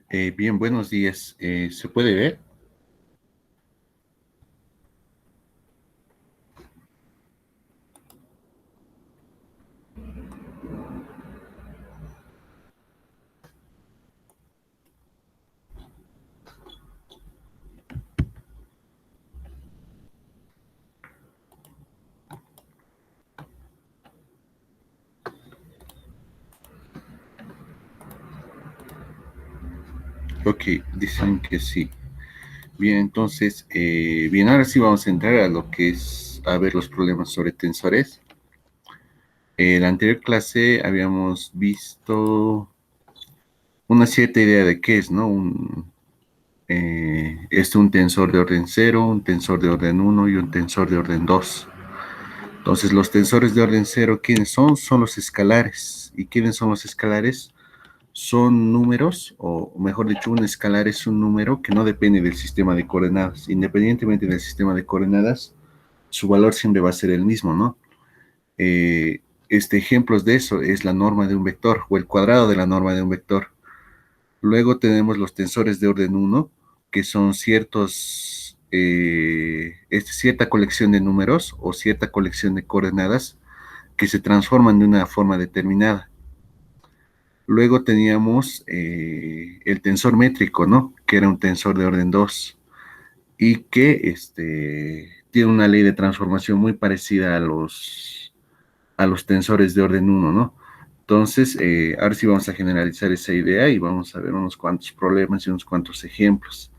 Bien, buenos días. ¿Se puede ver? Ok, dicen que sí. Bien, entonces, bien, ahora sí vamos a entrar a lo que es a ver los problemas sobre tensores. En la anterior clase habíamos visto una cierta idea de qué es, ¿no? Un tensor de orden cero, un tensor de orden uno y un tensor de orden 2. Entonces, los tensores de orden cero, ¿quiénes son? Son los escalares. ¿Y quiénes son los escalares? Son números, o mejor dicho, un escalar es un número que no depende del sistema de coordenadas. Independientemente del sistema de coordenadas, su valor siempre va a ser el mismo, ¿no? Ejemplos de eso es la norma de un vector o el cuadrado de la norma de un vector. Luego tenemos los tensores de orden uno, que son cierta colección de números o cierta colección de coordenadas que se transforman de una forma determinada. Luego teníamos el tensor métrico, ¿no? Que era un tensor de orden 2 y que tiene una ley de transformación muy parecida a los tensores de orden uno, ¿no? Entonces, ahora sí vamos a generalizar esa idea y vamos a ver unos cuantos problemas y unos cuantos ejemplos.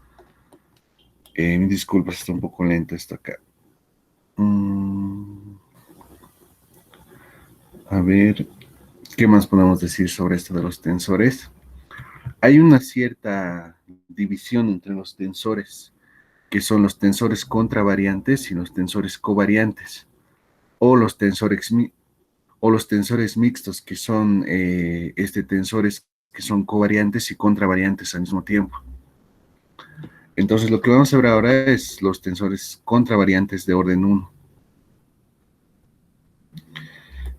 Disculpas, está un poco lento esto acá. Mm, a ver, ¿qué más podemos decir sobre esto de los tensores? Hay una cierta división entre los tensores, que son los tensores contravariantes y los tensores covariantes, o o los tensores mixtos, que son tensores que son covariantes y contravariantes al mismo tiempo. Entonces, lo que vamos a ver ahora es los tensores contravariantes de orden uno.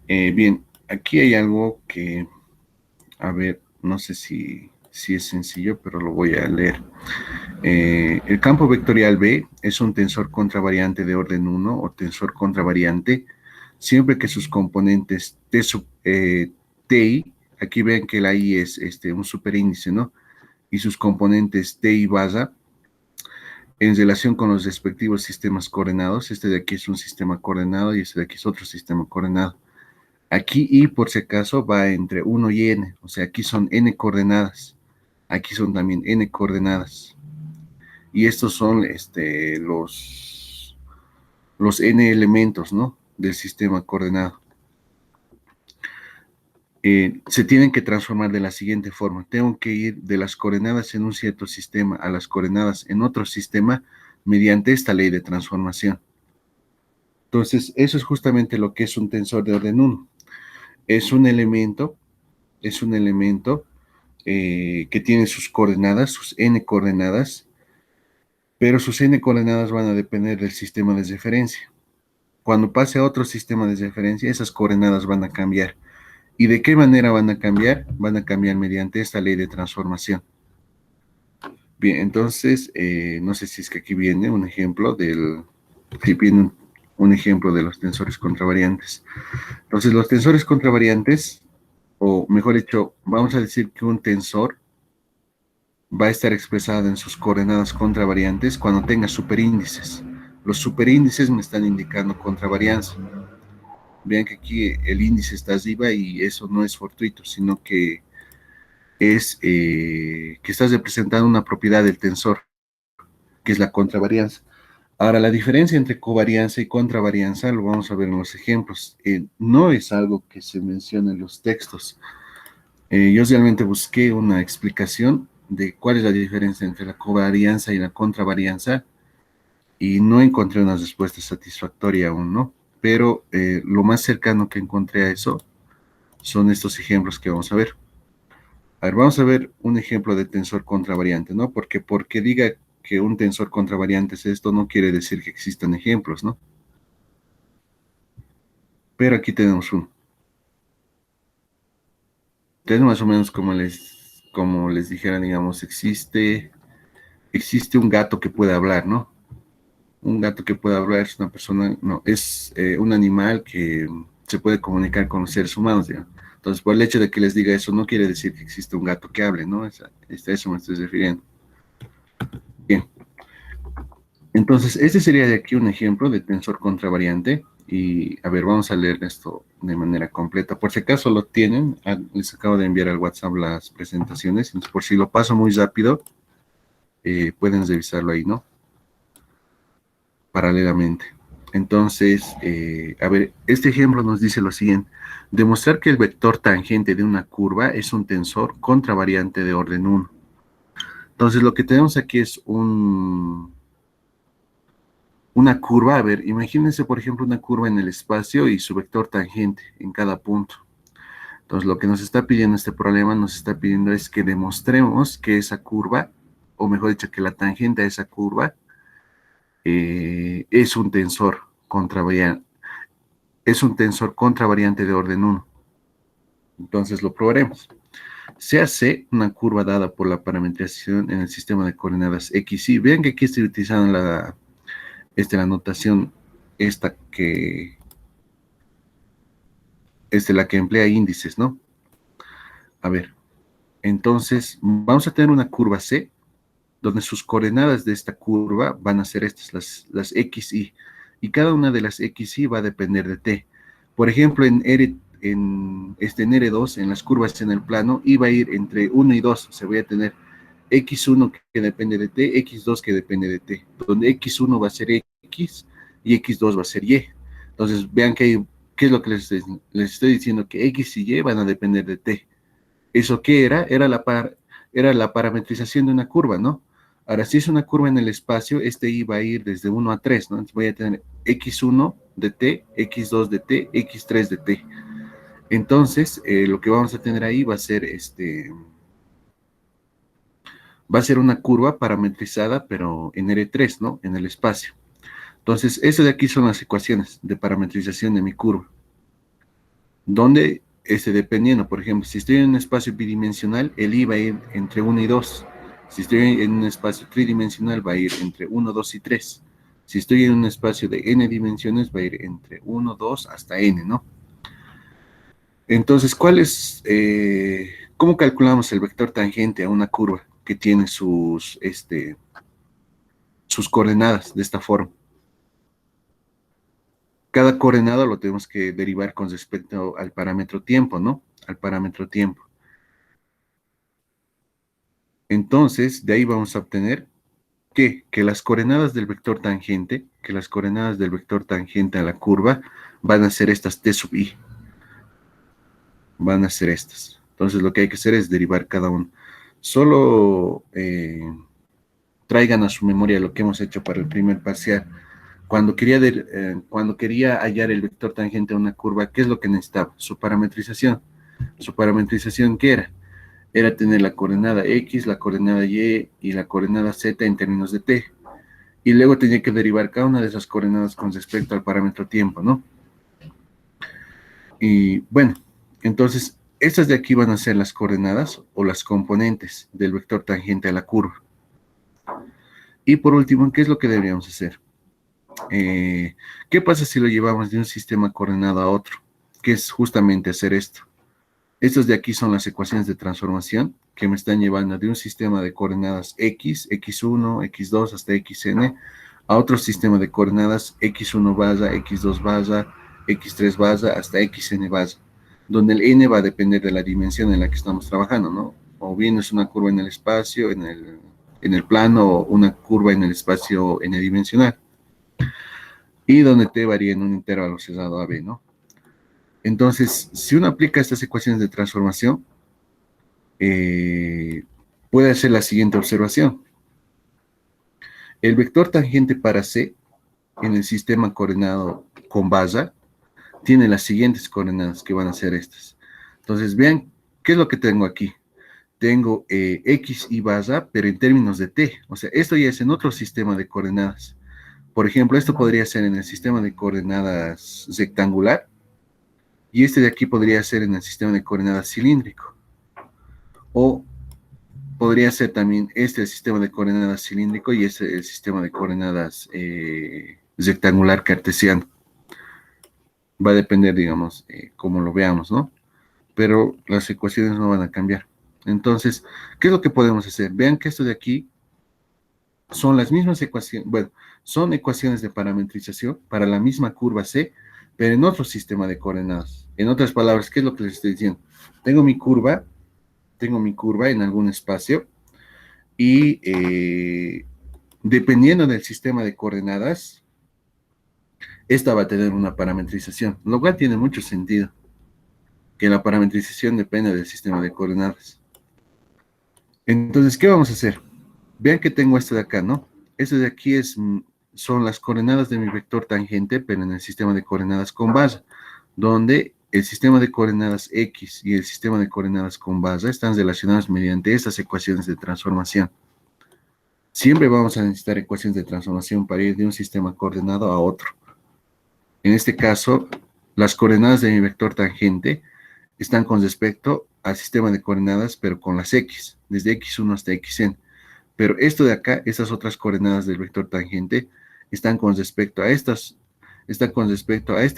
Bien, aquí hay algo que, a ver, no sé si es sencillo, pero lo voy a leer. El campo vectorial B es un tensor contravariante de orden uno o tensor contravariante siempre que sus componentes Ti, aquí ven que la I es un superíndice, ¿no? Y sus componentes T y baza, en relación con los respectivos sistemas coordenados, este de aquí es un sistema coordenado y este de aquí es otro sistema coordenado. Aquí I, por si acaso, va entre 1 y n, o sea, aquí son n coordenadas, aquí son también n coordenadas. Y estos son los n elementos, ¿no? Del sistema coordenado. Se tienen que transformar de la siguiente forma. Tengo que ir de las coordenadas en un cierto sistema a las coordenadas en otro sistema mediante esta ley de transformación. Entonces, eso es justamente lo que es un tensor de orden 1. Es un elemento, es un elemento que tiene sus coordenadas, sus n coordenadas, pero sus n coordenadas van a depender del sistema de referencia. Cuando pase a otro sistema de referencia, esas coordenadas van a cambiar. ¿Y de qué manera van a cambiar? Van a cambiar mediante esta ley de transformación. Bien, entonces, no sé si es que aquí viene un ejemplo si viene un ejemplo de los tensores contravariantes. Entonces, los tensores contravariantes, o mejor dicho, vamos a decir que un tensor va a estar expresado en sus coordenadas contravariantes cuando tenga superíndices. Los superíndices me están indicando contravarianza. Vean que aquí el índice está arriba y eso no es fortuito, sino que es que estás representando una propiedad del tensor, que es la contravarianza. Ahora, la diferencia entre covarianza y contravarianza lo vamos a ver en los ejemplos. No es algo que se menciona en los textos. Yo realmente busqué una explicación de cuál es la diferencia entre la covarianza y la contravarianza y no encontré una respuesta satisfactoria aún, ¿no? Pero lo más cercano que encontré a eso son estos ejemplos que vamos a ver. A ver, vamos a ver un ejemplo de tensor contravariante, ¿no? Porque diga que un tensor contravariante es esto, no quiere decir que existan ejemplos, ¿no? Pero aquí tenemos uno. Entonces, más o menos como les dijera, digamos, existe un gato que puede hablar, ¿no? Un gato que puede hablar es una persona, no, es un animal que se puede comunicar con los seres humanos, digamos. Entonces, por el hecho de que les diga eso, no quiere decir que existe un gato que hable, ¿no? A eso me estoy refiriendo. Bien. Entonces, este sería de aquí un ejemplo de tensor contravariante. Y, a ver, vamos a leer esto de manera completa. Por si acaso lo tienen, les acabo de enviar al WhatsApp las presentaciones. Entonces, por si lo paso muy rápido, pueden revisarlo ahí, ¿no? Paralelamente. Entonces, a ver, este ejemplo nos dice lo siguiente. Demostrar que el vector tangente de una curva es un tensor contravariante de orden 1. Entonces, lo que tenemos aquí es una curva. A ver, imagínense, por ejemplo, una curva en el espacio y su vector tangente en cada punto. Entonces, lo que nos está pidiendo este problema, nos está pidiendo es que demostremos que esa curva, o mejor dicho, que la tangente a esa curva es un tensor contravariante. Es un tensor contravariante de orden 1. Entonces lo probaremos. Se hace una curva dada por la parametrización en el sistema de coordenadas X y. Vean que aquí estoy utilizando la notación esta que es de la que emplea índices, ¿no? A ver, entonces vamos a tener una curva C, donde sus coordenadas de esta curva van a ser estas, las X, y cada una de las X, Y va a depender de T. Por ejemplo, en R2, en las curvas en el plano, iba a ir entre 1 y 2, o sea, voy a tener X1 que depende de T, X2 que depende de T, donde X1 va a ser X y X2 va a ser Y. Entonces, vean qué es lo que les estoy diciendo, que X y Y van a depender de T. ¿Eso qué era? Era la parametrización de una curva, ¿no? Ahora, si es una curva en el espacio, este iba a ir desde 1 a 3, ¿no? Entonces voy a tener X1 de T, X2 de T, X3 de T. Entonces, lo que vamos a tener ahí va a ser va a ser una curva parametrizada, pero en R3, ¿no? En el espacio. Entonces, eso de aquí son las ecuaciones de parametrización de mi curva. Donde, dependiendo, por ejemplo, si estoy en un espacio bidimensional, el I va a ir entre 1 y 2. Si estoy en un espacio tridimensional, va a ir entre 1, 2 y 3. Si estoy en un espacio de n dimensiones, va a ir entre 1, 2 hasta n, ¿no? Entonces, ¿cómo calculamos el vector tangente a una curva que tiene sus coordenadas de esta forma? Cada coordenada lo tenemos que derivar con respecto al parámetro tiempo, ¿no? Al parámetro tiempo. Entonces, de ahí vamos a obtener que las coordenadas del vector tangente, a la curva van a ser estas t sub i. Van a ser estas. Entonces, lo que hay que hacer es derivar cada uno. Solo traigan a su memoria lo que hemos hecho para el primer parcial. Cuando quería hallar el vector tangente a una curva, ¿qué es lo que necesitaba? Su parametrización. ¿Su parametrización qué era? Era tener la coordenada X, la coordenada Y y la coordenada Z en términos de T. Y luego tenía que derivar cada una de esas coordenadas con respecto al parámetro tiempo, ¿no? Y bueno, entonces, estas de aquí van a ser las coordenadas o las componentes del vector tangente a la curva. Y por último, ¿qué es lo que deberíamos hacer? ¿Qué pasa si lo llevamos de un sistema coordenado a otro? Que es justamente hacer esto. Estas de aquí son las ecuaciones de transformación que me están llevando de un sistema de coordenadas X, X1, X2 hasta Xn, a otro sistema de coordenadas X1 barra, X2 barra, X3 barra, hasta Xn barra, donde el n va a depender de la dimensión en la que estamos trabajando, ¿no? O bien es una curva en el espacio, en el plano, o una curva en el espacio n-dimensional. Y donde t varía en un intervalo cerrado AB, ¿no? Entonces, si uno aplica estas ecuaciones de transformación, puede hacer la siguiente observación. El vector tangente para C en el sistema coordenado con barra tiene las siguientes coordenadas, que van a ser estas. Entonces, vean, ¿qué es lo que tengo aquí? Tengo X y barra, pero en términos de T. O sea, esto ya es en otro sistema de coordenadas. Por ejemplo, esto podría ser en el sistema de coordenadas rectangular, y este de aquí podría ser en el sistema de coordenadas cilíndrico. O podría ser también este el sistema de coordenadas cilíndrico y este el sistema de coordenadas rectangular cartesiano. Va a depender, digamos, cómo lo veamos, ¿no? Pero las ecuaciones no van a cambiar. Entonces, ¿qué es lo que podemos hacer? Vean que esto de aquí son las mismas ecuaciones, bueno, son ecuaciones de parametrización para la misma curva C, pero en otro sistema de coordenadas. En otras palabras, ¿qué es lo que les estoy diciendo? Tengo mi curva en algún espacio y dependiendo del sistema de coordenadas, esta va a tener una parametrización, lo cual tiene mucho sentido, que la parametrización depende del sistema de coordenadas. Entonces, ¿qué vamos a hacer? Vean que tengo esto de acá, ¿no? Esto de aquí son las coordenadas de mi vector tangente, pero en el sistema de coordenadas con base, donde el sistema de coordenadas X y el sistema de coordenadas con base están relacionados mediante estas ecuaciones de transformación. Siempre vamos a necesitar ecuaciones de transformación para ir de un sistema coordenado a otro. En este caso, las coordenadas de mi vector tangente están con respecto al sistema de coordenadas, pero con las X, desde X1 hasta Xn. Pero esto de acá, estas otras coordenadas del vector tangente, están con respecto a este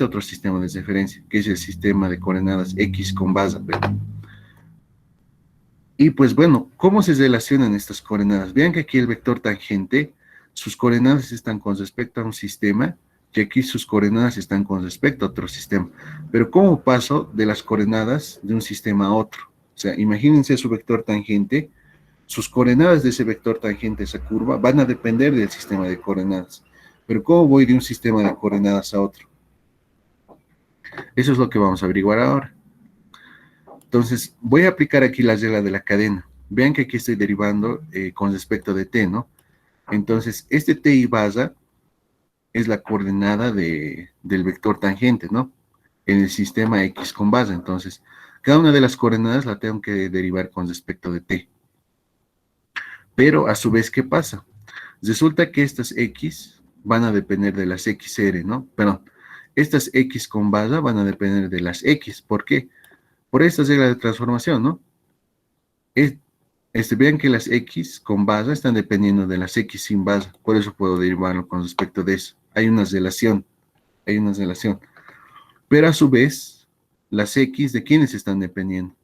otro sistema de referencia, que es el sistema de coordenadas X con base. Y pues bueno, ¿cómo se relacionan estas coordenadas? Vean que aquí el vector tangente, sus coordenadas están con respecto a un sistema, y aquí sus coordenadas están con respecto a otro sistema. Pero ¿cómo paso de las coordenadas de un sistema a otro? O sea, imagínense su vector tangente, sus coordenadas de ese vector tangente, esa curva, van a depender del sistema de coordenadas. Pero ¿cómo voy de un sistema de coordenadas a otro? Eso es lo que vamos a averiguar ahora. Entonces, voy a aplicar aquí la regla de la cadena. Vean que aquí estoy derivando con respecto de t, ¿no? Entonces, este t y base es la coordenada del vector tangente, ¿no? En el sistema X con base. Entonces, cada una de las coordenadas la tengo que derivar con respecto de t. Pero, a su vez, ¿qué pasa? Resulta que estas X van a depender de las XR, ¿no? Perdón, estas X con base van a depender de las X. ¿Por qué? Por esta regla de transformación, ¿no? Vean que las X con base están dependiendo de las X sin base. Por eso puedo derivarlo con respecto de eso. Hay una relación. Pero a su vez, las X, ¿de quiénes están dependiendo?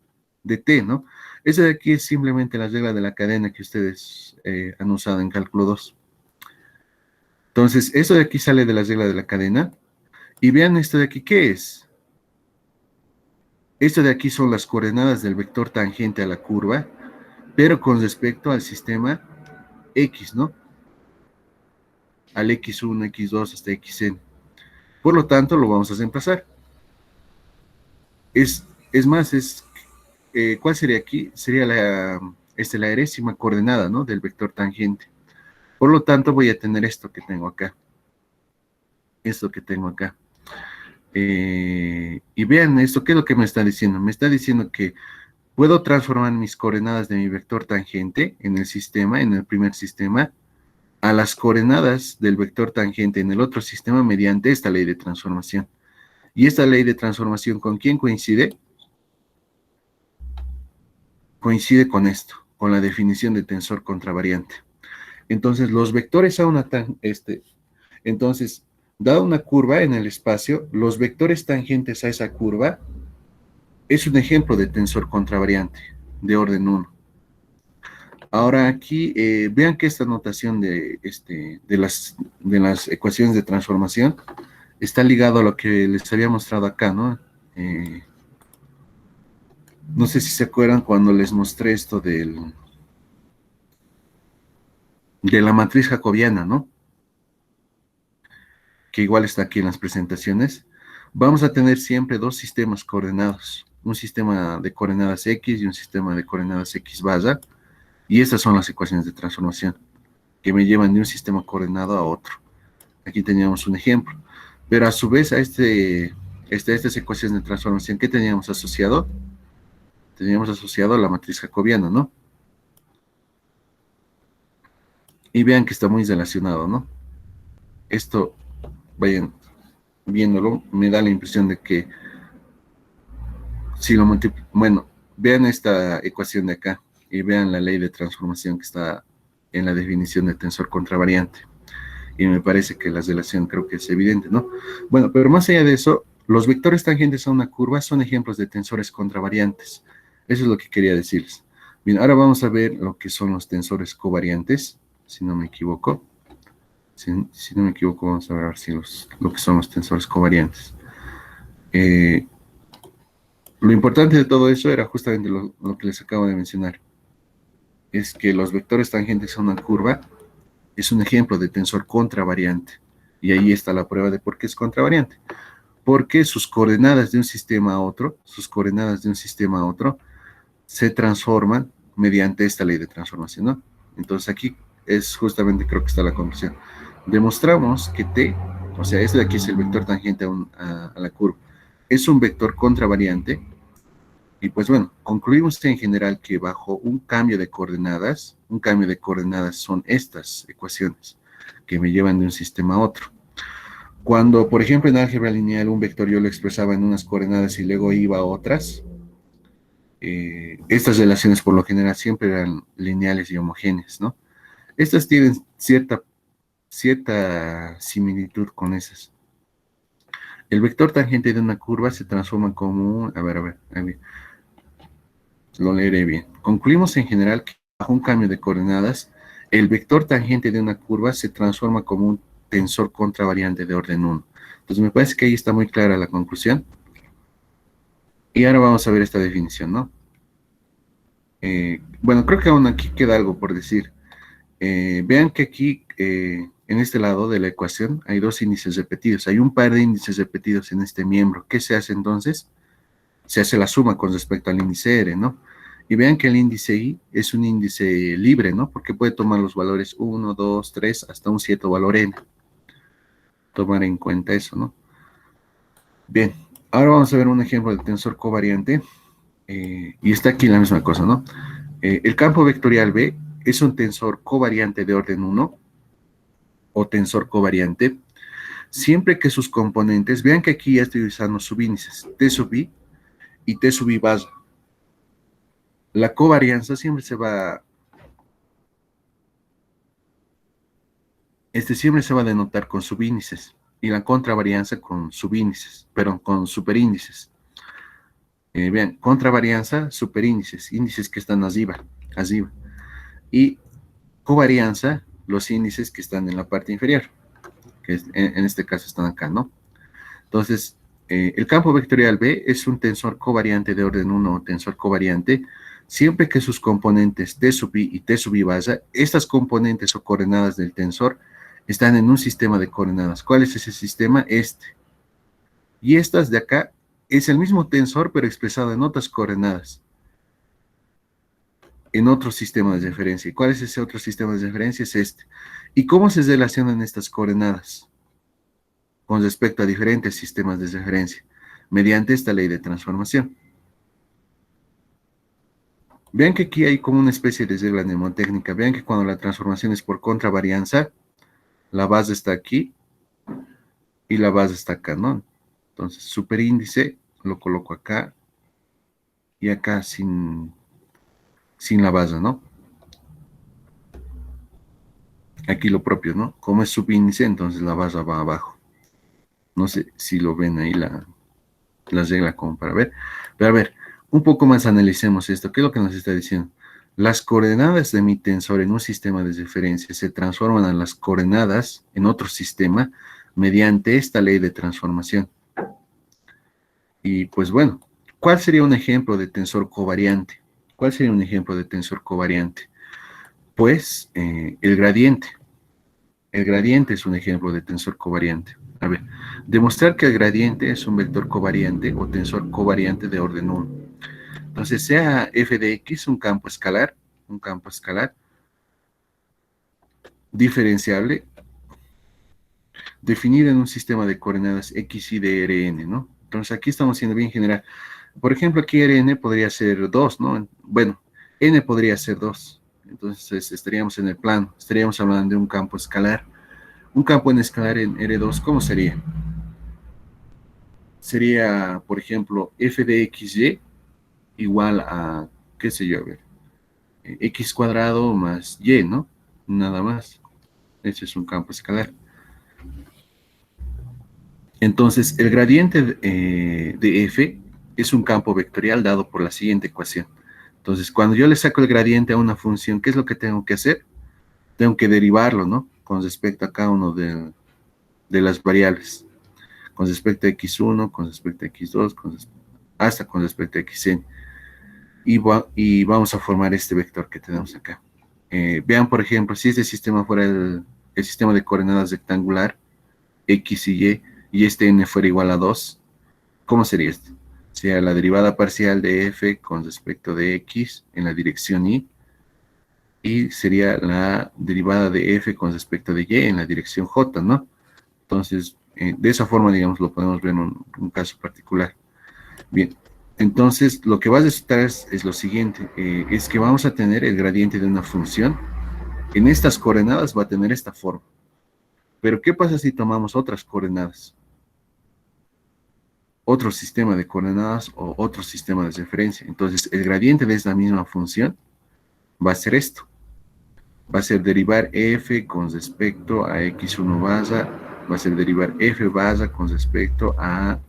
De T, ¿no? Esa de aquí es simplemente la regla de la cadena que ustedes han usado en cálculo 2. Entonces, eso de aquí sale de la regla de la cadena. Y vean esto de aquí, ¿qué es? Esto de aquí son las coordenadas del vector tangente a la curva, pero con respecto al sistema X, ¿no? Al X1, X2 hasta Xn. Por lo tanto, lo vamos a reemplazar. ¿Cuál sería aquí? Sería la erésima coordenada, ¿no? Del vector tangente. Por lo tanto, voy a tener esto que tengo acá. Y vean esto, ¿qué es lo que me está diciendo? Me está diciendo que puedo transformar mis coordenadas de mi vector tangente en el sistema, en el primer sistema, a las coordenadas del vector tangente en el otro sistema mediante esta ley de transformación. ¿Y esta ley de transformación con quién coincide? Coincide con esto, con la definición de tensor contravariante. Entonces, los vectores a una entonces, dada una curva en el espacio, los vectores tangentes a esa curva es un ejemplo de tensor contravariante de orden 1. Ahora aquí, vean que esta notación de las ecuaciones de transformación está ligado a lo que les había mostrado acá, ¿no? No sé si se acuerdan cuando les mostré esto de la matriz jacobiana, ¿no? Que igual está aquí en las presentaciones. Vamos a tener siempre dos sistemas coordenados, un sistema de coordenadas X y un sistema de coordenadas X base, y estas son las ecuaciones de transformación que me llevan de un sistema coordenado a otro. Aquí teníamos un ejemplo, pero a su vez a estas ecuaciones de transformación, ¿qué teníamos asociado? Teníamos asociado la matriz jacobiana, ¿no? Y vean que está muy relacionado, ¿no? Esto, vayan viéndolo, me da la impresión de que si lo multiplico, bueno, vean esta ecuación de acá. y vean la ley de transformación que está en la definición de tensor contravariante. Y me parece que la relación creo que es evidente, ¿no? Bueno, pero más allá de eso, los vectores tangentes a una curva son ejemplos de tensores contravariantes. Eso es lo que quería decirles. Bien, ahora vamos a ver lo que son los tensores covariantes, si no me equivoco. Si no me equivoco, vamos a ver si lo que son los tensores covariantes. Lo importante de todo eso era justamente lo que les acabo de mencionar. Es que los vectores tangentes a una curva es un ejemplo de tensor contravariante. Y ahí está la prueba de por qué es contravariante. Porque sus coordenadas de un sistema a otro, se transforman mediante esta ley de transformación, ¿no? Entonces aquí es justamente, creo que está la conclusión. Demostramos que T, o sea, este de aquí es el vector tangente a la curva, es un vector contravariante. Y pues bueno, concluimos en general que bajo un cambio de coordenadas son estas ecuaciones que me llevan de un sistema a otro. Cuando, por ejemplo, en álgebra lineal un vector yo lo expresaba en unas coordenadas y luego iba a otras, estas relaciones por lo general siempre eran lineales y homogéneas, ¿no? Estas tienen cierta similitud con esas. El vector tangente de una curva se transforma como, a ver, lo leeré bien. Concluimos en general que bajo un cambio de coordenadas, el vector tangente de una curva se transforma como un tensor contravariante de orden 1. Entonces me parece que ahí está muy clara la conclusión. Y ahora vamos a ver esta definición, ¿no? Bueno, creo que aún aquí queda algo por decir. Vean que aquí, en este lado de la ecuación, hay dos índices repetidos. Hay un par de índices repetidos en este miembro. ¿Qué se hace entonces? Se hace la suma con respecto al índice R, ¿no? Y vean que el índice I es un índice libre, ¿no? Porque puede tomar los valores 1, 2, 3, hasta un cierto valor N. Tomar en cuenta eso, ¿no? Bien, ahora vamos a ver un ejemplo del tensor covariante. Y está aquí la misma cosa, ¿no? El campo vectorial B es un tensor covariante de orden 1 o tensor covariante, siempre que sus componentes, vean que aquí ya estoy usando subíndices, T sub I y T sub I base. La covarianza siempre se va, siempre se va a denotar con subíndices y la contravarianza con subíndices, pero con superíndices. Vean, contravarianza, superíndices, índices que están arriba. Y covarianza, los índices que están en la parte inferior, que en este caso están acá, ¿no? Entonces, el campo vectorial B es un tensor covariante de orden 1 o tensor covariante, siempre que sus componentes T sub I y T sub I base, estas componentes o coordenadas del tensor, están en un sistema de coordenadas. ¿Cuál es ese sistema? Este. Y estas de acá es el mismo tensor, pero expresado en otras coordenadas, en otro sistema de referencia. ¿Y cuál es ese otro sistema de referencia? Es este. ¿Y cómo se relacionan estas coordenadas con respecto a diferentes sistemas de referencia? Mediante esta ley de transformación. Vean que aquí hay como una especie de regla mnemotécnica. Vean que cuando la transformación es por contravarianza, la base está aquí y la base está acá, ¿no? Entonces, superíndice lo coloco acá y acá sin la base, ¿no? Aquí lo propio, ¿no? Como es subíndice, entonces la base va abajo. No sé si lo ven ahí la regla como para ver. Pero a ver, un poco más analicemos esto. ¿Qué es lo que nos está diciendo? Las coordenadas de mi tensor en un sistema de referencia se transforman a las coordenadas en otro sistema mediante esta ley de transformación. Y pues bueno, ¿cuál sería un ejemplo de tensor covariante? ¿Cuál sería un ejemplo de tensor covariante? Pues el gradiente. El gradiente es un ejemplo de tensor covariante. A ver, demostrar que el gradiente es un vector covariante o tensor covariante de orden 1. Entonces, sea f de x un campo escalar diferenciable, definido en un sistema de coordenadas x y de Rn, ¿no? Entonces, aquí estamos siendo bien general. Por ejemplo, aquí Rn podría ser 2, ¿no? Bueno, n podría ser 2. Entonces, estaríamos en el plano, estaríamos hablando de un campo escalar. Un campo en escalar en R2, ¿cómo sería? Sería, por ejemplo, f de xy igual a, qué sé yo, a ver, x cuadrado más y, ¿no? Nada más. Ese es un campo escalar. Entonces, el gradiente de f es un campo vectorial dado por la siguiente ecuación. Entonces, cuando yo le saco el gradiente a una función, ¿qué es lo que tengo que hacer? Tengo que derivarlo, ¿no? Con respecto a cada uno de las variables. Con respecto a x1, con respecto a x2, hasta con respecto a xn. Y vamos a formar este vector que tenemos acá. Vean, por ejemplo, si este sistema fuera el sistema de coordenadas rectangular, x y este n fuera igual a 2, ¿cómo sería esto? Sería la derivada parcial de f con respecto de x en la dirección y sería la derivada de f con respecto de y en la dirección j, ¿no? Entonces, de esa forma, digamos, lo podemos ver en un caso particular. Bien, entonces lo que va a resultar es lo siguiente, es que vamos a tener el gradiente de una función. En estas coordenadas va a tener esta forma. Pero ¿qué pasa si tomamos otras coordenadas? Otro sistema de coordenadas o otro sistema de referencia. Entonces, el gradiente de esta misma función va a ser esto. Va a ser derivar f con respecto a x1 base, va a ser derivar f base con respecto a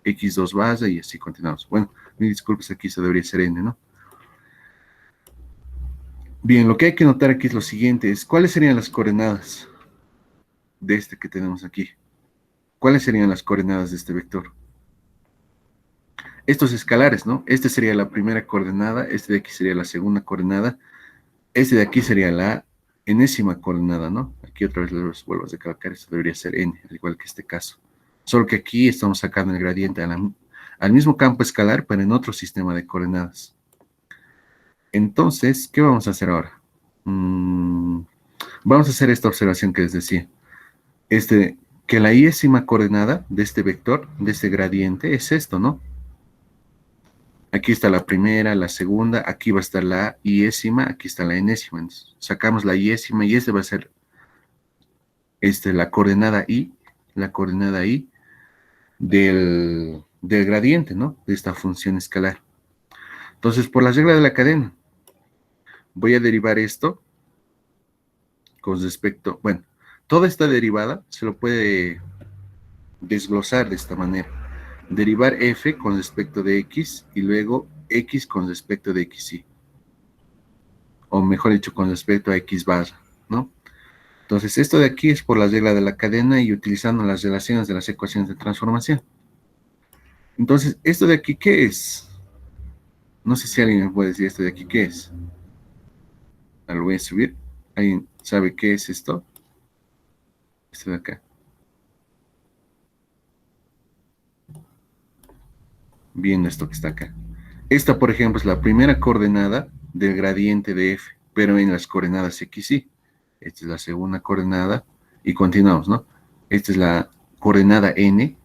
x2 base y así continuamos. Bueno, mis disculpas, aquí se debería ser n, ¿no? Bien, lo que hay que notar aquí es lo siguiente, es cuáles serían las coordenadas de este que tenemos aquí. ¿Cuáles serían las coordenadas de este vector? Estos escalares, ¿no? Este sería la primera coordenada, este de aquí sería la segunda coordenada, este de aquí sería la enésima coordenada, ¿no? Aquí otra vez les vuelvo a recalcar, esto debería ser n, al igual que este caso. Solo que aquí estamos sacando el gradiente al mismo campo escalar, pero en otro sistema de coordenadas. Entonces, ¿qué vamos a hacer ahora? Vamos a hacer esta observación que les decía. Que la iésima coordenada de este vector, de este gradiente, es esto, ¿no? Aquí está la primera, la segunda, aquí va a estar la iésima, aquí está la enésima. Entonces, sacamos la iésima y este va a ser la coordenada i del gradiente, ¿no? De esta función escalar. Entonces, por la regla de la cadena, voy a derivar esto con respecto, bueno, toda esta derivada se lo puede desglosar de esta manera. Derivar f con respecto de x y luego x con respecto de xy. O mejor dicho, con respecto a x barra, ¿no? Entonces, esto de aquí es por la regla de la cadena y utilizando las relaciones de las ecuaciones de transformación. Entonces, ¿esto de aquí qué es? No sé si alguien me puede decir esto de aquí qué es. Lo voy a subir. ¿Alguien sabe qué es esto? Esto de acá. Viendo esto que está acá. Esta, por ejemplo, es la primera coordenada del gradiente de f, pero en las coordenadas x, y. Esta es la segunda coordenada y continuamos, ¿no? Esta es la coordenada n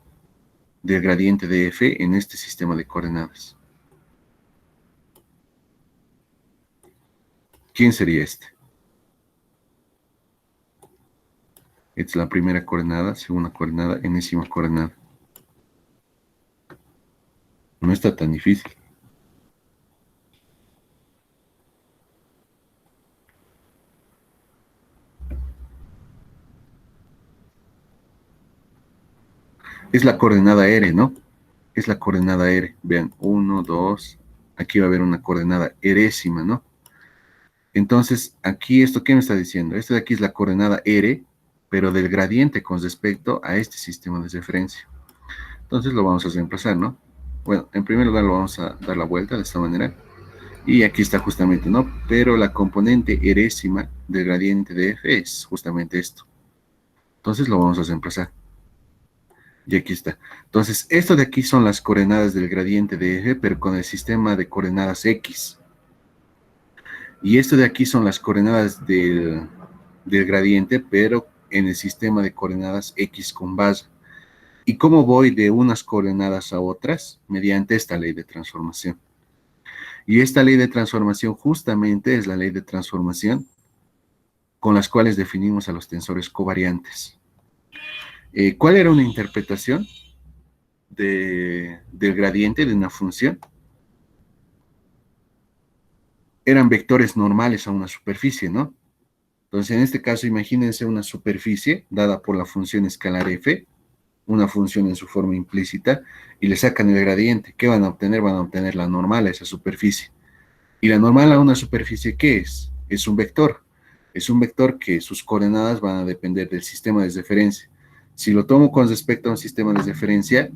del gradiente de f en este sistema de coordenadas. ¿Quién sería este? Esta es la primera coordenada, segunda coordenada, enésima coordenada. No está tan difícil. Es la coordenada r, ¿no? Es la coordenada r. Vean, 1, 2, aquí va a haber una coordenada erésima, ¿no? Entonces, aquí esto, ¿qué me está diciendo? Esto de aquí es la coordenada r, pero del gradiente con respecto a este sistema de referencia. Entonces lo vamos a reemplazar, ¿no? Bueno, en primer lugar lo vamos a dar la vuelta de esta manera. Y aquí está justamente, ¿no? Pero la componente erésima del gradiente de f es justamente esto. Entonces lo vamos a reemplazar. Y aquí está. Entonces, esto de aquí son las coordenadas del gradiente de f, pero con el sistema de coordenadas x. Y esto de aquí son las coordenadas del gradiente, pero en el sistema de coordenadas x con base. ¿Y cómo voy de unas coordenadas a otras? Mediante esta ley de transformación. Y esta ley de transformación justamente es la ley de transformación con las cuales definimos a los tensores covariantes. ¿Cuál era una interpretación del gradiente de una función? eran vectores normales a una superficie, ¿no? Entonces, en este caso, imagínense una superficie dada por la función escalar f, una función en su forma implícita, y le sacan el gradiente. ¿Qué van a obtener? Van a obtener la normal a esa superficie. ¿Y la normal a una superficie qué es? Es un vector. Es un vector que sus coordenadas van a depender del sistema de referencia. Si lo tomo con respecto a un sistema de referencia,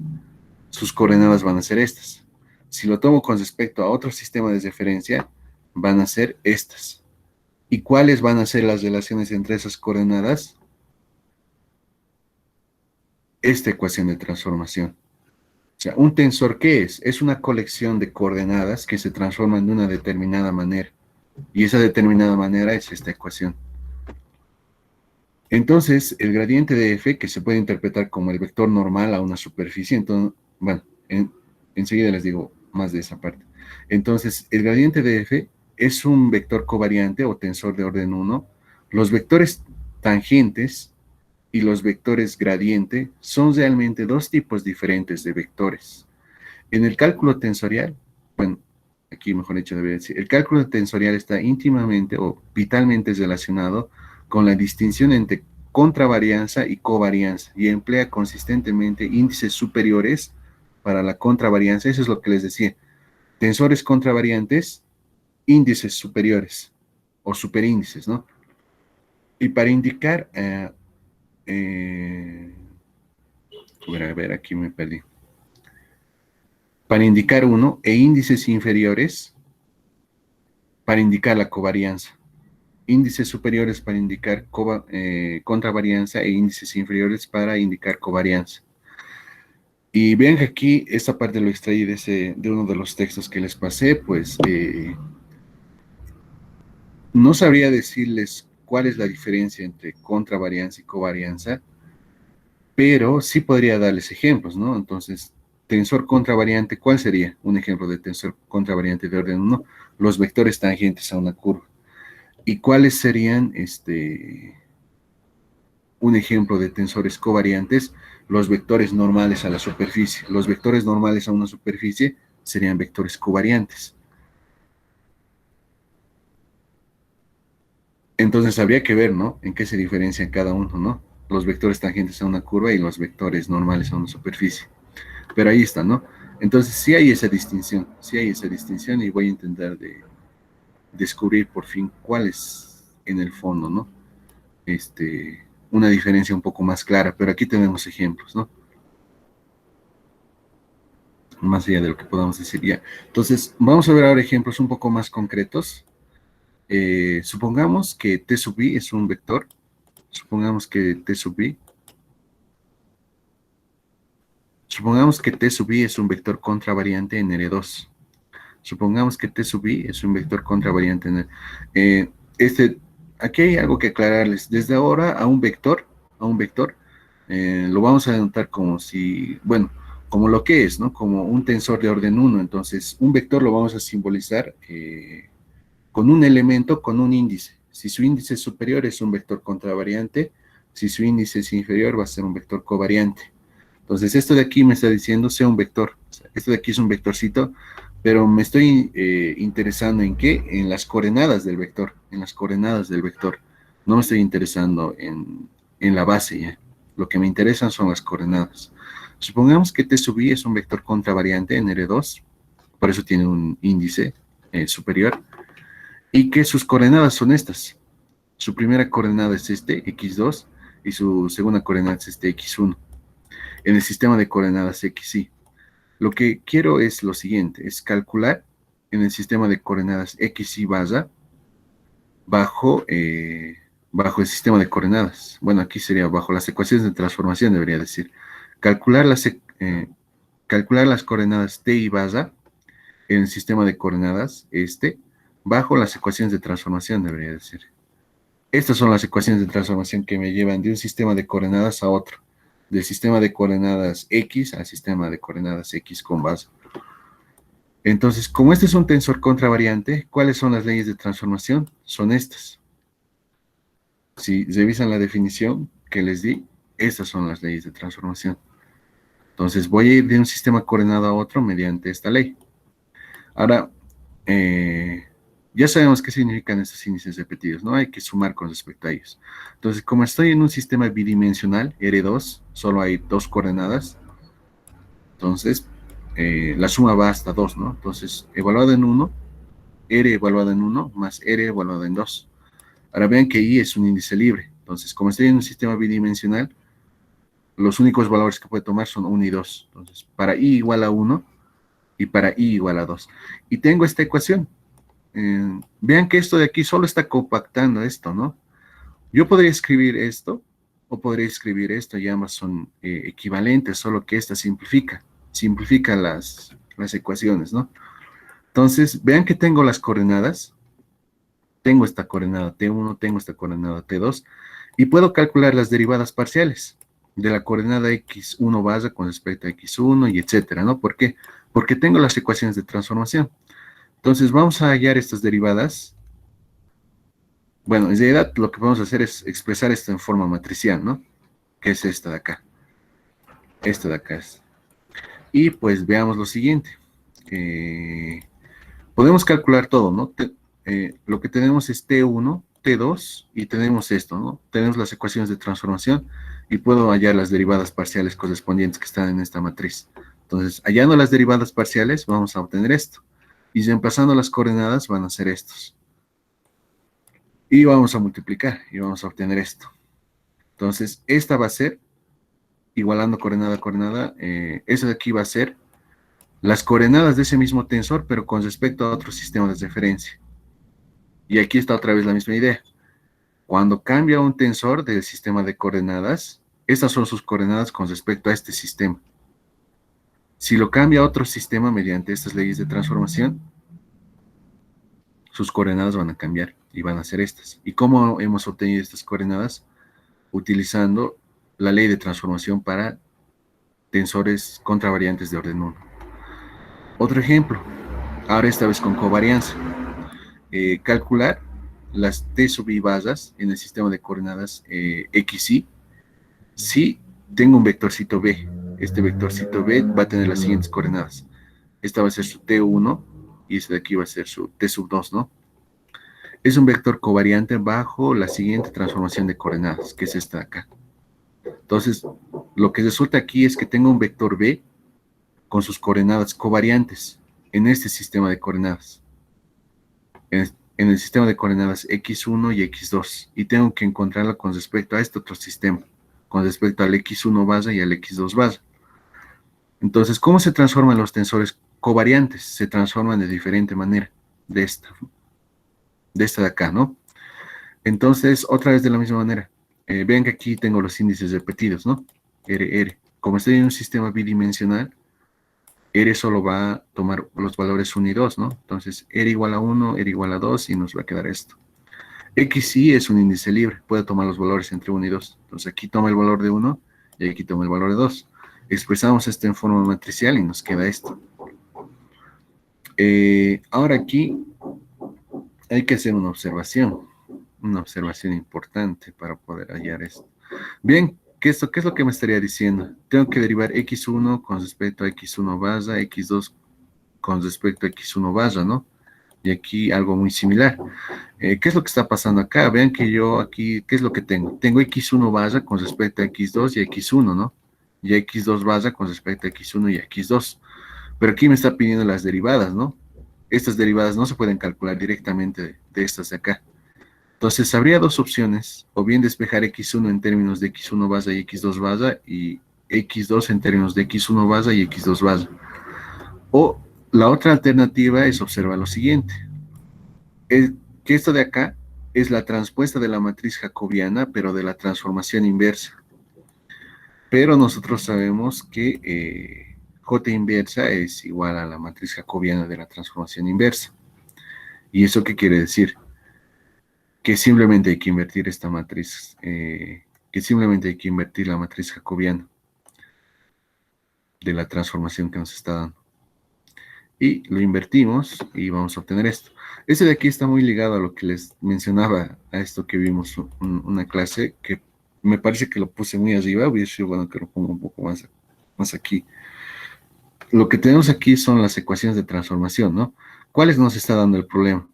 sus coordenadas van a ser estas. Si lo tomo con respecto a otro sistema de referencia, van a ser estas. ¿Y cuáles van a ser las relaciones entre esas coordenadas? Esta ecuación de transformación. O sea, un tensor, ¿qué es? Es una colección de coordenadas que se transforman de una determinada manera. Y esa determinada manera es esta ecuación. Entonces, el gradiente de f, que se puede interpretar como el vector normal a una superficie, entonces, bueno, enseguida les digo más de esa parte. Entonces, el gradiente de f es un vector covariante o tensor de orden 1. Los vectores tangentes y los vectores gradiente son realmente dos tipos diferentes de vectores. En el cálculo tensorial, bueno, aquí mejor dicho debería decir, el cálculo tensorial está íntimamente o vitalmente relacionado con la distinción entre contravarianza y covarianza y emplea consistentemente índices superiores para la contravarianza. Eso es lo que les decía. Tensores contravariantes, índices superiores o superíndices, ¿no? Y para indicar, a ver, aquí me perdí. Para indicar uno e índices inferiores para indicar la covarianza. Índices superiores para indicar contravarianza e índices inferiores para indicar covarianza. Y vean que aquí esta parte lo extraí de uno de los textos que les pasé, pues no sabría decirles cuál es la diferencia entre contravarianza y covarianza, pero sí podría darles ejemplos, ¿no? Entonces, tensor contravariante, ¿cuál sería un ejemplo de tensor contravariante de orden 1? Los vectores tangentes a una curva. ¿Y cuáles serían un ejemplo de tensores covariantes? Los vectores normales a la superficie. Los vectores normales a una superficie serían vectores covariantes. Entonces habría que ver, ¿no? En qué se diferencian cada uno, ¿no? Los vectores tangentes a una curva y los vectores normales a una superficie. Pero ahí está, ¿no? Entonces sí hay esa distinción y voy a intentar de descubrir por fin cuál es en el fondo, ¿no? Una diferencia un poco más clara, pero aquí tenemos ejemplos, ¿no? Más allá de lo que podamos decir ya. Entonces, vamos a ver ahora ejemplos un poco más concretos. Supongamos que T sub i es un vector. Supongamos que T sub i. Supongamos que T sub i es un vector contravariante en R2. Supongamos que T sub i es un vector contravariante en aquí hay algo que aclararles. Desde ahora a un vector, lo vamos a denotar como si, bueno, como lo que es, ¿no? Como un tensor de orden 1. Entonces, un vector lo vamos a simbolizar con un elemento, con un índice. Si su índice es superior es un vector contravariante, si su índice es inferior va a ser un vector covariante. Entonces, esto de aquí me está diciendo sea un vector. O sea, esto de aquí es un vectorcito, pero me estoy interesando en qué, en las coordenadas del vector, en las coordenadas del vector. No me estoy interesando en la base, ¿ya? Lo que me interesan son las coordenadas. Supongamos que T sub i es un vector contravariante en R2, por eso tiene un índice superior, y que sus coordenadas son estas. Su primera coordenada es este, x2, y su segunda coordenada es este, x1. En el sistema de coordenadas x, y. Lo que quiero es lo siguiente, es calcular en el sistema de coordenadas x y barra bajo el sistema de coordenadas. Bueno, aquí sería bajo las ecuaciones de transformación, debería decir. Calcular calcular las coordenadas t y barra en el sistema de coordenadas bajo las ecuaciones de transformación, debería decir. Estas son las ecuaciones de transformación que me llevan de un sistema de coordenadas a otro, del sistema de coordenadas x al sistema de coordenadas x con base. Entonces, como este es un tensor contravariante, ¿cuáles son las leyes de transformación? Son estas. Si revisan la definición que les di, estas son las leyes de transformación. Entonces, voy a ir de un sistema coordenado a otro mediante esta ley. Ahora, Ya sabemos qué significan estos índices repetidos, ¿no? Hay que sumar con respecto a ellos. Entonces, como estoy en un sistema bidimensional, R2, solo hay dos coordenadas, entonces la suma va hasta 2, ¿no? Entonces, evaluado en 1, R evaluado en 1 más R evaluado en 2. Ahora vean que I es un índice libre. Entonces, como estoy en un sistema bidimensional, los únicos valores que puede tomar son 1 y 2. Entonces, para I igual a 1 y para I igual a 2. Y tengo esta ecuación. Vean que esto de aquí solo está compactando esto, ¿no? Yo podría escribir esto o podría escribir esto y ambas son equivalentes, solo que esta simplifica las ecuaciones, ¿no? Entonces, vean que tengo las coordenadas, tengo esta coordenada T1, tengo esta coordenada T2, y puedo calcular las derivadas parciales de la coordenada X1 barra con respecto a X1 y etcétera, ¿no? ¿Por qué? Porque tengo las ecuaciones de transformación. Entonces, vamos a hallar estas derivadas. Bueno, en realidad lo que vamos a hacer es expresar esto en forma matricial, ¿no? Que es esta de acá. Esta de acá es. Y pues veamos lo siguiente. Podemos calcular todo, ¿no? Lo que tenemos es T1, T2 y tenemos esto, ¿no? Tenemos las ecuaciones de transformación y puedo hallar las derivadas parciales correspondientes que están en esta matriz. Entonces, hallando las derivadas parciales, vamos a obtener esto. Y reemplazando las coordenadas van a ser estos. Y vamos a multiplicar y vamos a obtener esto. Entonces, esta va a ser, igualando coordenada a coordenada, esa de aquí va a ser las coordenadas de ese mismo tensor, pero con respecto a otro sistema de referencia. Y aquí está otra vez la misma idea. Cuando cambia un tensor del sistema de coordenadas, estas son sus coordenadas con respecto a este sistema. Si lo cambia a otro sistema mediante estas leyes de transformación, sus coordenadas van a cambiar y van a ser estas. ¿Y cómo hemos obtenido estas coordenadas? Utilizando la ley de transformación para tensores contravariantes de orden 1. Otro ejemplo, ahora esta vez con covarianza. Calcular las T sub I basas en el sistema de coordenadas XY si tengo un vectorcito B. Este vectorcito B va a tener las siguientes coordenadas. Esta va a ser su T1 y este de aquí va a ser su T sub 2, ¿no? Es un vector covariante bajo la siguiente transformación de coordenadas, que es esta de acá. Entonces, lo que resulta aquí es que tengo un vector B con sus coordenadas covariantes en este sistema de coordenadas. En el sistema de coordenadas X1 y X2. Y tengo que encontrarlo con respecto a este otro sistema, con respecto al X1 base y al X2 base. Entonces, ¿cómo se transforman los tensores covariantes? Se transforman de diferente manera, de esta de acá, ¿no? Entonces, otra vez de la misma manera. Vean que aquí tengo los índices repetidos, ¿no? R. Como estoy en un sistema bidimensional, R solo va a tomar los valores 1 y 2, ¿no? Entonces, R igual a 1, R igual a 2 y nos va a quedar esto. XY es un índice libre, puede tomar los valores entre 1 y 2. Entonces, aquí toma el valor de 1 y aquí toma el valor de 2. Expresamos esto en forma matricial y nos queda esto. Ahora aquí hay que hacer una observación importante para poder hallar esto. Bien, ¿qué es lo que me estaría diciendo? Tengo que derivar X1 con respecto a X1 barra, X2 con respecto a X1 barra, ¿no? Y aquí algo muy similar. ¿Qué es lo que está pasando acá? Vean que yo aquí, ¿qué es lo que tengo? Tengo X1 barra con respecto a X2 y X1, ¿no? Y X2 barra con respecto a X1 y X2. Pero aquí me está pidiendo las derivadas, ¿no? Estas derivadas no se pueden calcular directamente de estas de acá. Entonces, habría dos opciones, o bien despejar X1 en términos de X1 base y X2 base, y X2 en términos de X1 base y X2 base. O la otra alternativa es observar lo siguiente, que esto de acá es la transpuesta de la matriz jacobiana, pero de la transformación inversa. Pero nosotros sabemos que J inversa es igual a la matriz jacobiana de la transformación inversa. ¿Y eso qué quiere decir? Que simplemente hay que invertir esta matriz, que simplemente hay que invertir la matriz jacobiana de la transformación que nos está dando. Y lo invertimos y vamos a obtener esto. Este de aquí está muy ligado a lo que les mencionaba, a esto que vimos una clase, que me parece que lo puse muy arriba, hubiera sido bueno que lo ponga un poco más aquí. Lo que tenemos aquí son las ecuaciones de transformación, ¿no? ¿Cuáles nos está dando el problema?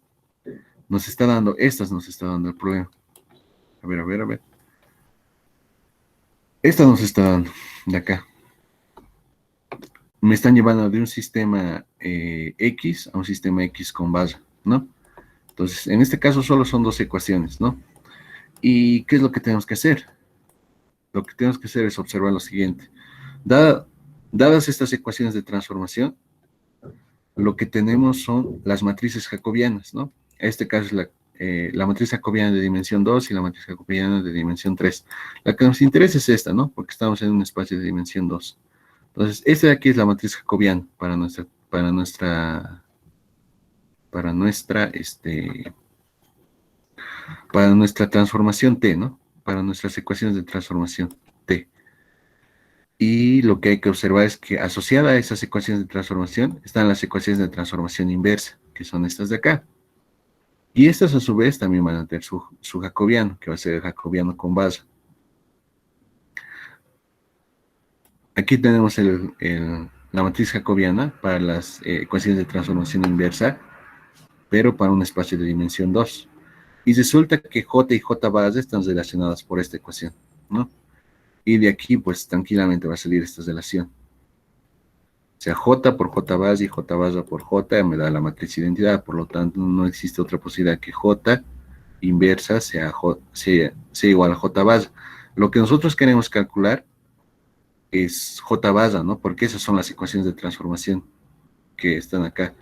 nos está dando, estas nos está dando el problema. A ver, a ver, a ver. Esta nos está dando, de acá. Me están llevando de un sistema X a un sistema X con base, ¿no? Entonces, en este caso solo son dos ecuaciones, ¿no? ¿Y qué es lo que tenemos que hacer? Lo que tenemos que hacer es observar lo siguiente. Dadas estas ecuaciones de transformación, lo que tenemos son las matrices jacobianas, ¿no? En este caso es la matriz jacobiana de dimensión 2 y la matriz jacobiana de dimensión 3. La que nos interesa es esta, ¿no? Porque estamos en un espacio de dimensión 2. Entonces, esta de aquí es la matriz jacobiana para nuestra transformación T, ¿no? Para nuestras ecuaciones de transformación T. Y lo que hay que observar es que asociada a esas ecuaciones de transformación están las ecuaciones de transformación inversa, que son estas de acá. Y estas a su vez también van a tener su jacobiano, que va a ser el jacobiano con base. Aquí tenemos la matriz jacobiana para las ecuaciones de transformación inversa, pero para un espacio de dimensión 2. Y resulta que J y J base están relacionadas por esta ecuación, ¿no? Y de aquí, pues, tranquilamente va a salir esta relación. O sea, J por J base y J base por J me da la matriz identidad, por lo tanto, no existe otra posibilidad que J inversa sea igual a J base. Lo que nosotros queremos calcular es J base, ¿no? Porque esas son las ecuaciones de transformación que están acá.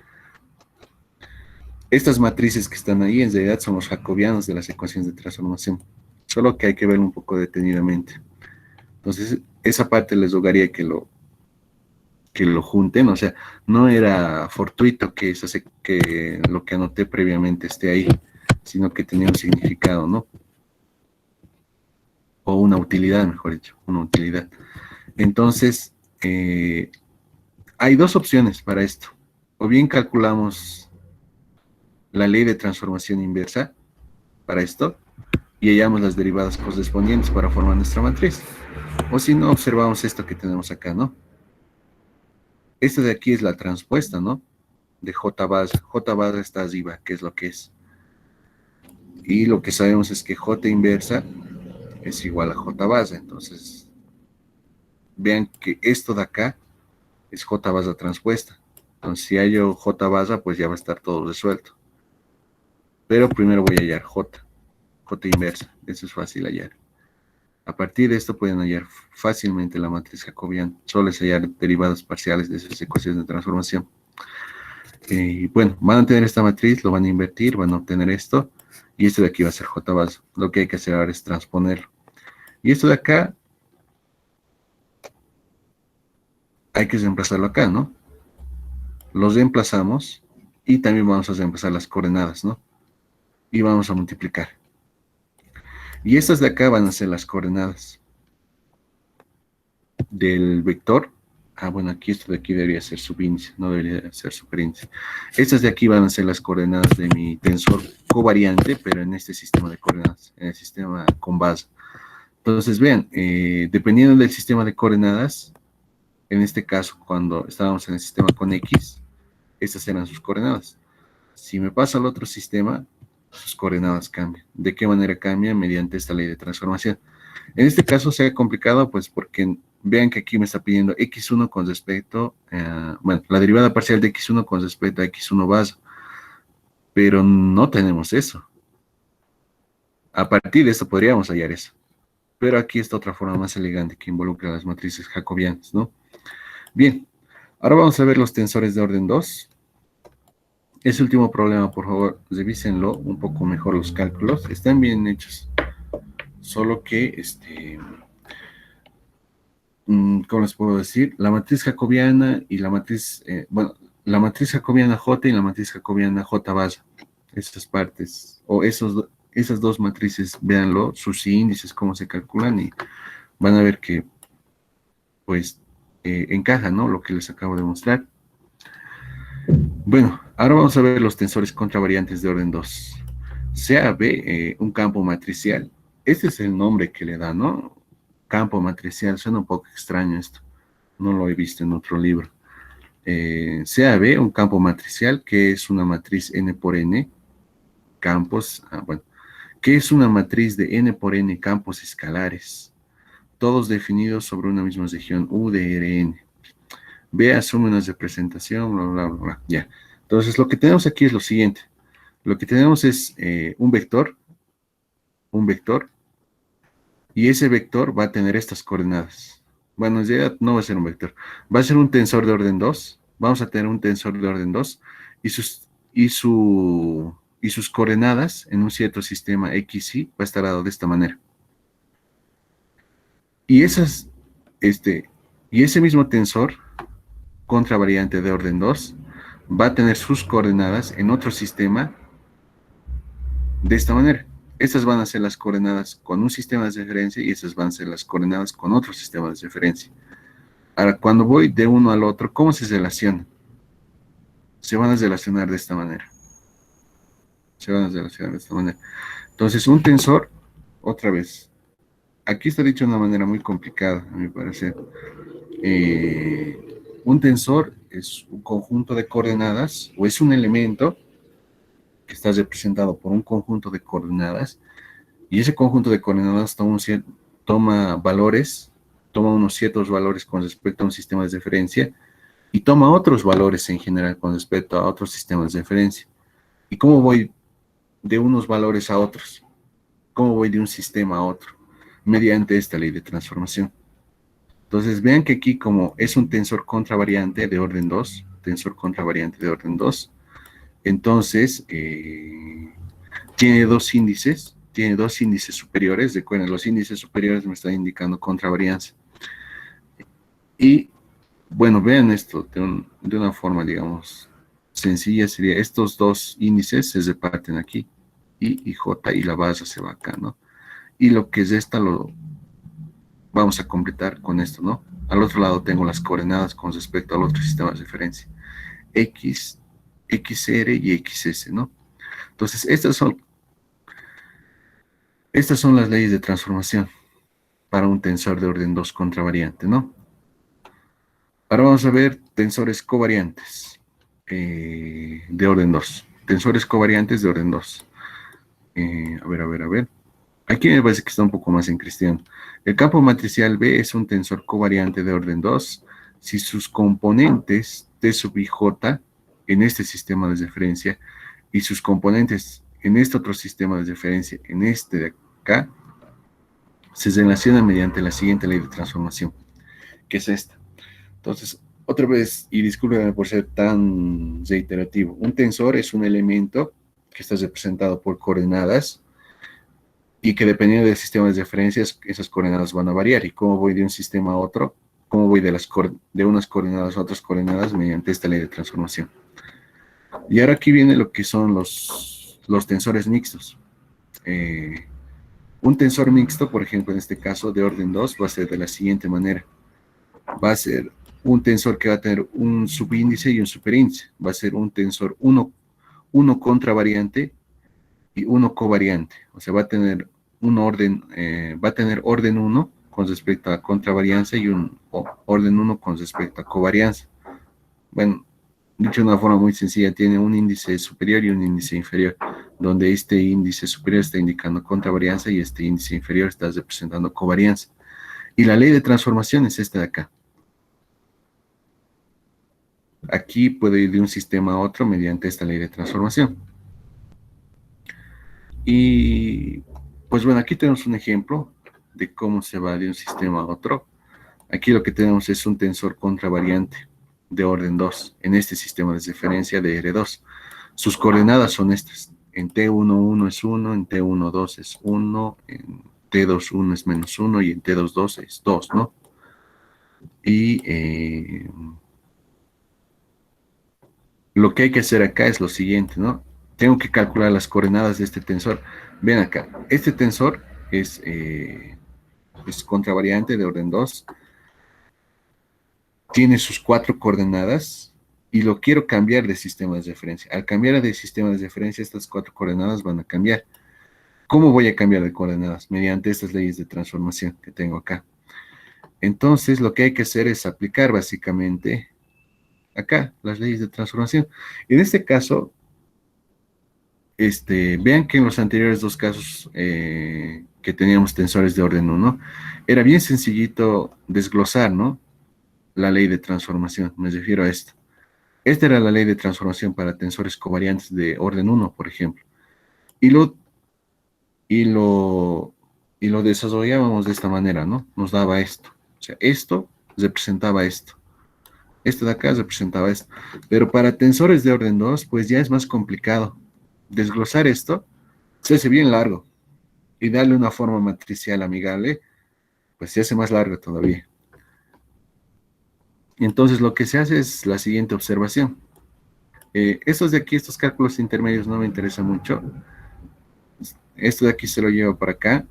Estas matrices que están ahí en realidad son los jacobianos de las ecuaciones de transformación, solo que hay que verlo un poco detenidamente. Entonces, esa parte les rogaría que lo junten, o sea, no era fortuito que lo que anoté previamente esté ahí, sino que tenía un significado, ¿no? O una utilidad, mejor dicho, una utilidad. Entonces, hay dos opciones para esto. O bien calculamos la ley de transformación inversa para esto, y hallamos las derivadas correspondientes para formar nuestra matriz. O si no, observamos esto que tenemos acá, ¿no? Esta de aquí es la transpuesta, ¿no? De J base. J base está arriba, que es lo que es. Y lo que sabemos es que J inversa es igual a J base. Entonces, vean que esto de acá es J base transpuesta. Entonces, si hallo J base, pues ya va a estar todo resuelto. Pero primero voy a hallar J inversa. Eso es fácil hallar. A partir de esto pueden hallar fácilmente la matriz jacobiana. Solo es hallar derivadas parciales de esas ecuaciones de transformación. Y bueno, van a tener esta matriz, lo van a invertir, van a obtener esto. Y esto de aquí va a ser J base. Lo que hay que hacer ahora es transponerlo. Y esto de acá, hay que reemplazarlo acá, ¿no? Los reemplazamos y también vamos a reemplazar las coordenadas, ¿no? Y vamos a multiplicar. Y estas de acá van a ser las coordenadas del vector. Ah, bueno, aquí esto de aquí debería ser subíndice, no debería ser superíndice. Estas de aquí van a ser las coordenadas de mi tensor covariante, pero en este sistema de coordenadas, en el sistema con base. Entonces, vean, dependiendo del sistema de coordenadas, en este caso, cuando estábamos en el sistema con X, estas eran sus coordenadas. Si me paso al otro sistema, sus coordenadas cambian. ¿De qué manera cambian? Mediante esta ley de transformación. En este caso se ha complicado, pues, porque vean que aquí me está pidiendo x1 con respecto, bueno, la derivada parcial de x1 con respecto a x1 base, pero no tenemos eso. A partir de esto podríamos hallar eso. Pero aquí está otra forma más elegante que involucra las matrices jacobianas, ¿no? Bien, ahora vamos a ver los tensores de orden 2. Ese último problema, por favor, revísenlo un poco mejor los cálculos. Están bien hechos. Solo que, ¿cómo les puedo decir? La matriz jacobiana y la matriz, bueno, la matriz jacobiana J y la matriz jacobiana J base. Esas partes, o esas dos matrices, véanlo, sus índices, cómo se calculan y van a ver que, pues, encaja, ¿no? Lo que les acabo de mostrar. Bueno, ahora vamos a ver los tensores contravariantes de orden 2. Sea B un campo matricial. Este es el nombre que le da, ¿no? Campo matricial, suena un poco extraño esto. No lo he visto en otro libro. Sea B un campo matricial, que es una matriz n por n, campos. Bueno, ¿qué es una matriz de n por n campos escalares? Todos definidos sobre una misma región U de Rn. B asume una representación, bla, bla, bla, bla. Ya. Entonces, lo que tenemos aquí es lo siguiente. Lo que tenemos es un vector, y ese vector va a tener estas coordenadas. Bueno, en realidad no va a ser un vector, va a ser un tensor de orden 2. Vamos a tener un tensor de orden 2 y sus coordenadas en un cierto sistema X, Y va a estar dado de esta manera. Y, y ese mismo tensor contravariante de orden 2 va a tener sus coordenadas en otro sistema de esta manera. Estas van a ser las coordenadas con un sistema de referencia y estas van a ser las coordenadas con otro sistema de referencia. Ahora, cuando voy de uno al otro, ¿cómo se relacionan? Se van a relacionar de esta manera. Se van a relacionar de esta manera. Entonces, un tensor, otra vez, aquí está dicho de una manera muy complicada, a mi parecer. Un tensor es un conjunto de coordenadas, o es un elemento que está representado por un conjunto de coordenadas, y ese conjunto de coordenadas toma valores, toma unos ciertos valores con respecto a un sistema de referencia, y toma otros valores en general con respecto a otros sistemas de referencia. ¿Y cómo voy de unos valores a otros? ¿Cómo voy de un sistema a otro? Mediante esta ley de transformación. Entonces, vean que aquí, como es un tensor contravariante de orden 2, entonces tiene dos índices superiores. Recuerden, los índices superiores me están indicando contravarianza. Y, bueno, vean esto de una forma, digamos, sencilla. Sería estos dos índices se reparten aquí, I y J, y la base se va acá, ¿no? Y lo que es esta lo vamos a completar con esto, ¿no? Al otro lado tengo las coordenadas con respecto al otro sistema de referencia. X, XR y XS, ¿no? Entonces, estas son las leyes de transformación para un tensor de orden 2 contravariante, ¿no? Ahora vamos a ver tensores covariantes de orden 2. Tensores covariantes de orden 2. A ver. Aquí me parece que está un poco más en cristiano. El campo matricial B es un tensor covariante de orden 2 si sus componentes T sub I J en este sistema de referencia y sus componentes en este otro sistema de referencia, en este de acá, se relacionan mediante la siguiente ley de transformación, que es esta. Entonces, otra vez, y discúlpenme por ser tan reiterativo, un tensor es un elemento que está representado por coordenadas y que dependiendo del sistema de referencias, esas coordenadas van a variar. ¿Y cómo voy de un sistema a otro? ¿Cómo voy de unas coordenadas a otras coordenadas? Mediante esta ley de transformación. Y ahora aquí viene lo que son los tensores mixtos. Un tensor mixto, por ejemplo, en este caso de orden 2, va a ser de la siguiente manera. Va a ser un tensor que va a tener un subíndice y un superíndice. Va a ser un tensor 1 contravariante y 1 covariante. O sea, va a tener un orden, va a tener orden 1 con respecto a contravarianza y un orden 1 con respecto a covarianza. Bueno, dicho de una forma muy sencilla, tiene un índice superior y un índice inferior, donde este índice superior está indicando contravarianza y este índice inferior está representando covarianza. Y la ley de transformación es esta de acá. Aquí puedo ir de un sistema a otro mediante esta ley de transformación. Y pues bueno, aquí tenemos un ejemplo de cómo se va de un sistema a otro. Aquí lo que tenemos es un tensor contravariante de orden 2 en este sistema de referencia de R2. Sus coordenadas son estas. En T11 es 1, en T12 es 1, en T21 es menos 1 y en T22 es 2, ¿no? Y lo que hay que hacer acá es lo siguiente, ¿no? Tengo que calcular las coordenadas de este tensor. Ven acá, este tensor es contravariante de orden 2, tiene sus 4 coordenadas y lo quiero cambiar de sistema de referencia. Al cambiar de sistema de referencia, estas 4 coordenadas van a cambiar. ¿Cómo voy a cambiar de coordenadas? Mediante estas leyes de transformación que tengo acá. Entonces, lo que hay que hacer es aplicar básicamente acá las leyes de transformación. En este caso, Vean que en los anteriores dos casos que teníamos tensores de orden uno era bien sencillito desglosar, ¿no? La ley de transformación, me refiero a esto. Esta era la ley de transformación para tensores covariantes de orden uno, por ejemplo. Y lo, y lo, y lo desarrollábamos de esta manera, ¿no? Nos daba esto. O sea, esto representaba esto. Esto de acá representaba esto. Pero para tensores de orden 2 pues ya es más complicado. Desglosar esto se hace bien largo. Y darle una forma matricial amigable, pues se hace más largo todavía. Y entonces lo que se hace es la siguiente observación. Estos de aquí, estos cálculos intermedios no me interesan mucho. Esto de aquí se lo llevo para acá.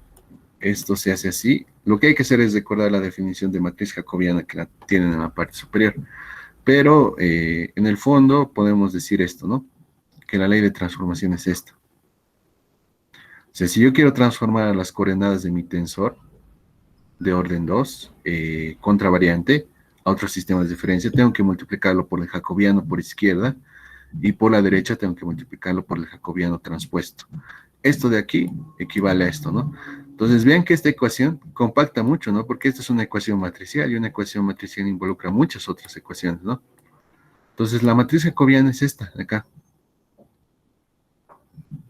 Esto se hace así. Lo que hay que hacer es recordar la definición de matriz jacobiana que la tienen en la parte superior. Pero en el fondo podemos decir esto, ¿no? Que la ley de transformación es esta. O sea, si yo quiero transformar las coordenadas de mi tensor de orden 2 contravariante a otro sistema de diferencia, tengo que multiplicarlo por el jacobiano por izquierda y por la derecha tengo que multiplicarlo por el jacobiano transpuesto. Esto de aquí equivale a esto, ¿no? Entonces vean que esta ecuación compacta mucho, ¿no? Porque esta es una ecuación matricial y una ecuación matricial involucra muchas otras ecuaciones, ¿no? Entonces la matriz jacobiana es esta, de acá.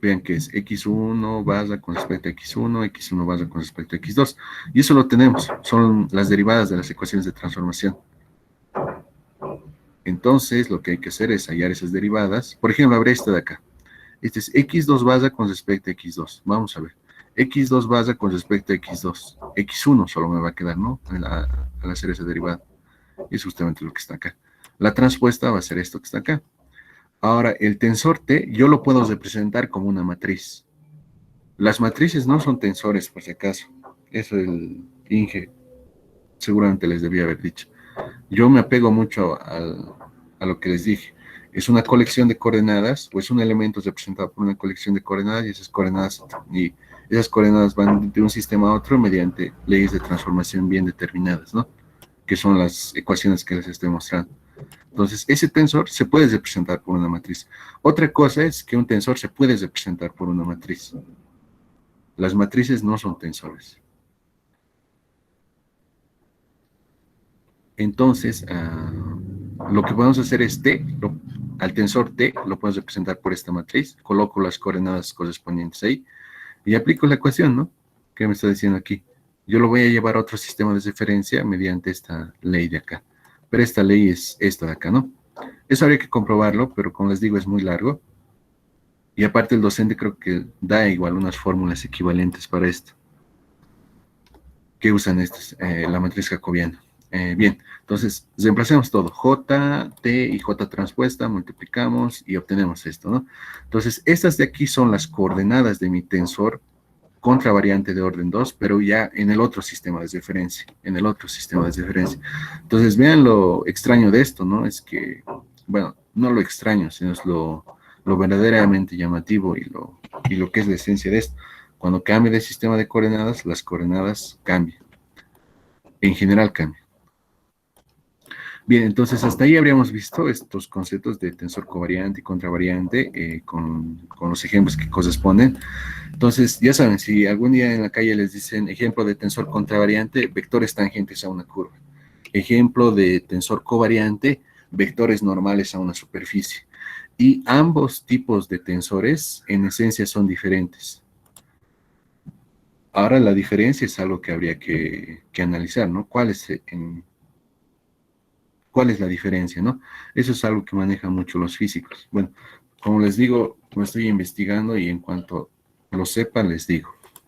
Vean que es x1 barra con respecto a x1, x1 barra con respecto a x2. Y eso lo tenemos, son las derivadas de las ecuaciones de transformación. Entonces, lo que hay que hacer es hallar esas derivadas. Por ejemplo, habrá esta de acá. Este es x2 barra con respecto a x2. Vamos a ver. x2 barra con respecto a x2. x1 solo me va a quedar, ¿no? Al hacer esa derivada. Y es justamente lo que está acá. La transpuesta va a ser esto que está acá. Ahora, el tensor T, yo lo puedo representar como una matriz. Las matrices no son tensores, por si acaso. Eso el Inge seguramente les debía haber dicho. Yo me apego mucho a lo que les dije. Es una colección de coordenadas, o es un elemento representado por una colección de coordenadas, y esas coordenadas van de un sistema a otro mediante leyes de transformación bien determinadas, ¿no? Que son las ecuaciones que les estoy mostrando. Entonces, ese tensor se puede representar por una matriz. Otra cosa es que un tensor se puede representar por una matriz. Las matrices no son tensores. Entonces, lo que podemos hacer es al tensor T lo podemos representar por esta matriz, coloco las coordenadas correspondientes ahí y aplico la ecuación, ¿no? ¿Qué me está diciendo aquí? Yo lo voy a llevar a otro sistema de referencia mediante esta ley de acá. Pero esta ley es esta de acá, ¿no? Eso habría que comprobarlo, pero como les digo, es muy largo. Y aparte el docente creo que da igual unas fórmulas equivalentes para esto. Que usan estos, la matriz jacobiana. Bien, entonces reemplacemos todo, J, T y J transpuesta, multiplicamos y obtenemos esto, ¿no? Entonces, estas de aquí son las coordenadas de mi tensor contravariante de orden 2, pero ya en el otro sistema de referencia, Entonces, vean lo extraño de esto, ¿no? Es que, bueno, no lo extraño, sino es lo verdaderamente llamativo y lo que es la esencia de esto. Cuando cambie de sistema de coordenadas, las coordenadas cambian. En general cambian. Bien, entonces hasta ahí habríamos visto estos conceptos de tensor covariante y contravariante con los ejemplos que corresponden. Entonces, ya saben, si algún día en la calle les dicen ejemplo de tensor contravariante, vectores tangentes a una curva. Ejemplo de tensor covariante, vectores normales a una superficie. Y ambos tipos de tensores en esencia son diferentes. Ahora la diferencia es algo que habría que analizar, ¿no? ¿Cuál es la diferencia, no? Eso es algo que manejan mucho los físicos. Bueno, como les digo, lo estoy investigando y en cuanto lo sepa, les digo.